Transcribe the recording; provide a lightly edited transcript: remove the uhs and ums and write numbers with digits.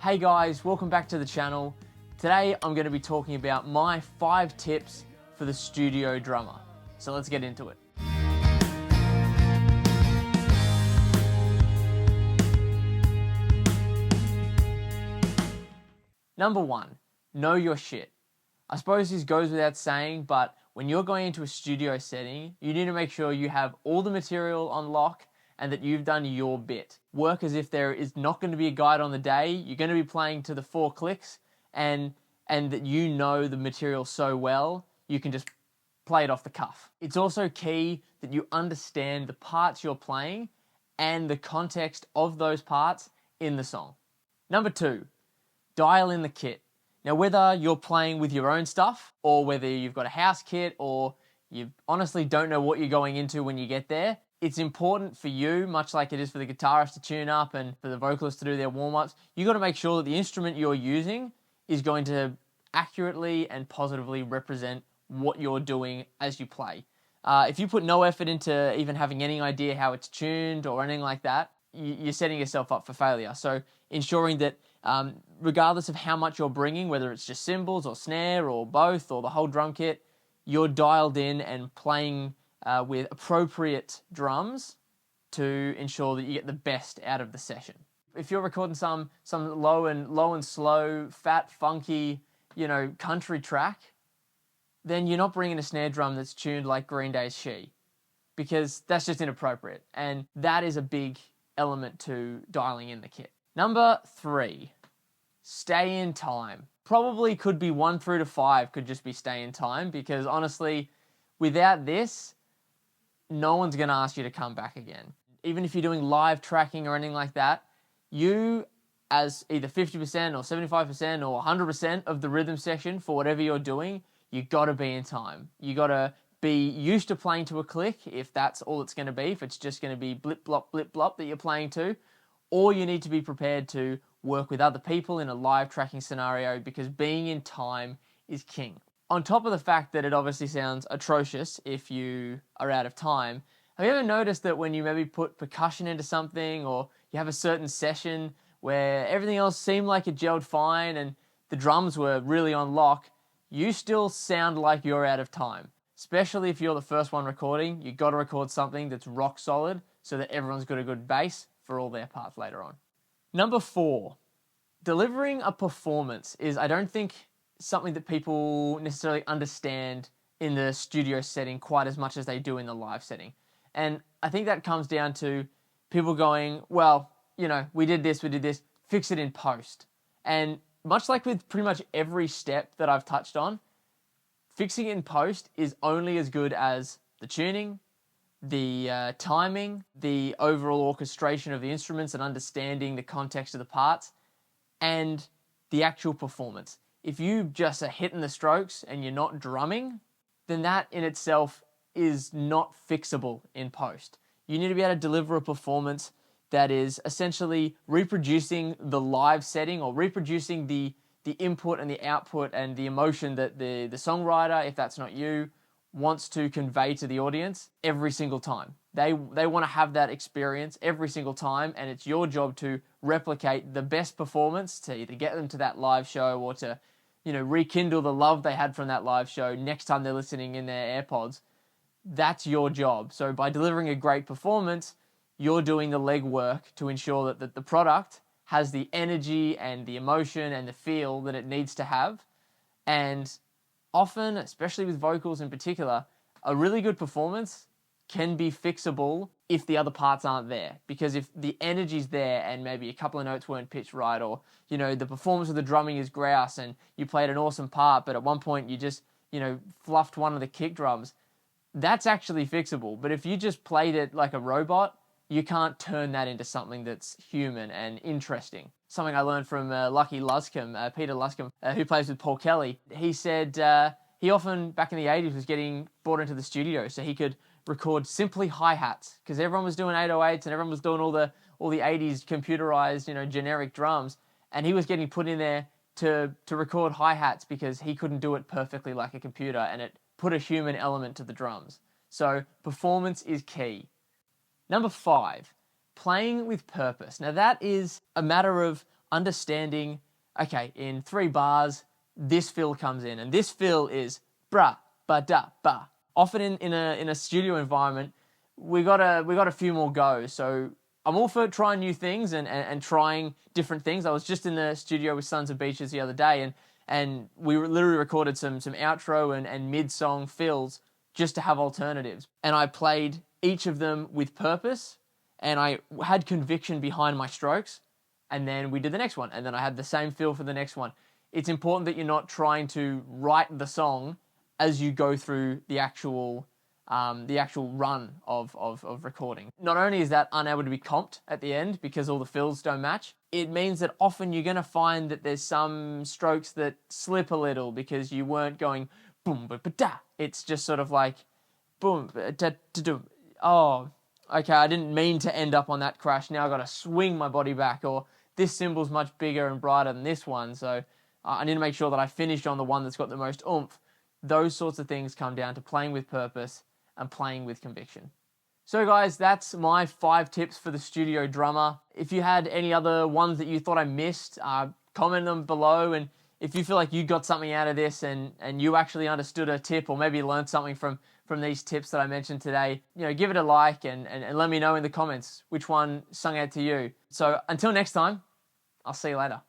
Hey guys, welcome back to the channel. Today I'm going to be talking about my 5 tips for the studio drummer. So let's get into it. Number 1, know your shit. I suppose this goes without saying, but when you're going into a studio setting, you need to make sure you have all the material on lock and that you've done your bit. Work as if there is not going to be a guide on the day. You're going to be playing to the 4 clicks and that you know the material so well, you can just play it off the cuff. It's also key that you understand the parts you're playing and the context of those parts in the song. Number 2, dial in the kit. Now, whether you're playing with your own stuff or whether you've got a house kit or you honestly don't know what you're going into when you get there, it's important for you, much like it is for the guitarist to tune up and for the vocalist to do their warm-ups, you've got to make sure that the instrument you're using is going to accurately and positively represent what you're doing as you play. If you put no effort into even having any idea how it's tuned or anything like that, you're setting yourself up for failure. So ensuring that regardless of how much you're bringing, whether it's just cymbals or snare or both or the whole drum kit, you're dialed in and playing with appropriate drums to ensure that you get the best out of the session. If you're recording some low and slow, fat, funky, country track, then you're not bringing a snare drum that's tuned like Green Day's She, because that's just inappropriate, and that is a big element to dialing in the kit. Number 3, stay in time. Probably could be 1 through to 5 could just be stay in time, because honestly, without this, no one's going to ask you to come back again. Even if you're doing live tracking or anything like that, you as either 50% or 75% or 100% of the rhythm section for whatever you're doing, you got to be in time. You got to be used to playing to a click if that's all it's going to be, if it's just going to be blip blop that you're playing to, or you need to be prepared to work with other people in a live tracking scenario, because being in time is king. On top of the fact that it obviously sounds atrocious if you are out of time, have you ever noticed that when you maybe put percussion into something, or you have a certain session where everything else seemed like it gelled fine and the drums were really on lock, you still sound like you're out of time? Especially if you're the first one recording, you've got to record something that's rock solid so that everyone's got a good bass for all their parts later on. Number 4, delivering a performance is, I don't think, something that people necessarily understand in the studio setting quite as much as they do in the live setting. And I think that comes down to people going, well, we did this, fix it in post. And much like with pretty much every step that I've touched on, fixing it in post is only as good as the tuning, the timing, the overall orchestration of the instruments and understanding the context of the parts, and the actual performance. If you just are hitting the strokes and you're not drumming, then that in itself is not fixable in post. You need to be able to deliver a performance that is essentially reproducing the live setting, or reproducing the input and the output and the emotion that the songwriter, if that's not you, wants to convey to the audience every single time. They want to have that experience every single time, and it's your job to replicate the best performance to either get them to that live show or to rekindle the love they had from that live show next time they're listening in their AirPods. That's your job. So by delivering a great performance, you're doing the legwork to ensure that the product has the energy and the emotion and the feel that it needs to have. And often, especially with vocals in particular, a really good performance can be fixable if the other parts aren't there. Because if the energy's there and maybe a couple of notes weren't pitched right, or the performance of the drumming is grouse and you played an awesome part, but at one point you just fluffed one of the kick drums, that's actually fixable. But if you just played it like a robot, you can't turn that into something that's human and interesting. Something I learned from Lucky Luscombe, Peter Luscombe, who plays with Paul Kelly. He said he often, back in the 80s, was getting brought into the studio so he could record simply hi-hats, because everyone was doing 808s and everyone was doing all the 80s computerized, generic drums, and he was getting put in there to record hi-hats because he couldn't do it perfectly like a computer, and it put a human element to the drums. So performance is key. Number 5, playing with purpose. Now that is a matter of understanding, okay, in 3 bars, this fill comes in, and this fill is bra, ba, da, ba. Often in a studio environment, we got a few more goes. So I'm all for trying new things and trying different things. I was just in the studio with Sons of Beaches the other day, and we literally recorded some outro and mid-song fills just to have alternatives. And I played each of them with purpose, and I had conviction behind my strokes, and then we did the next one, and then I had the same feel for the next one. It's important that you're not trying to write the song as you go through the actual run of recording. Not only is that unable to be comped at the end because all the fills don't match, it means that often you're going to find that there's some strokes that slip a little because you weren't going boom, ba, ba, da. It's just sort of like boom, da, da, da. Oh, okay, I didn't mean to end up on that crash. Now I've got to swing my body back, or this cymbal's much bigger and brighter than this one, so I need to make sure that I finish on the one that's got the most oomph. Those sorts of things come down to playing with purpose and playing with conviction. So guys, that's my 5 tips for the studio drummer. If you had any other ones that you thought I missed, comment them below, and if you feel like you got something out of this and you actually understood a tip or maybe learned something from these tips that I mentioned today, give it a like and let me know in the comments which one sung out to you. So until next time, I'll see you later.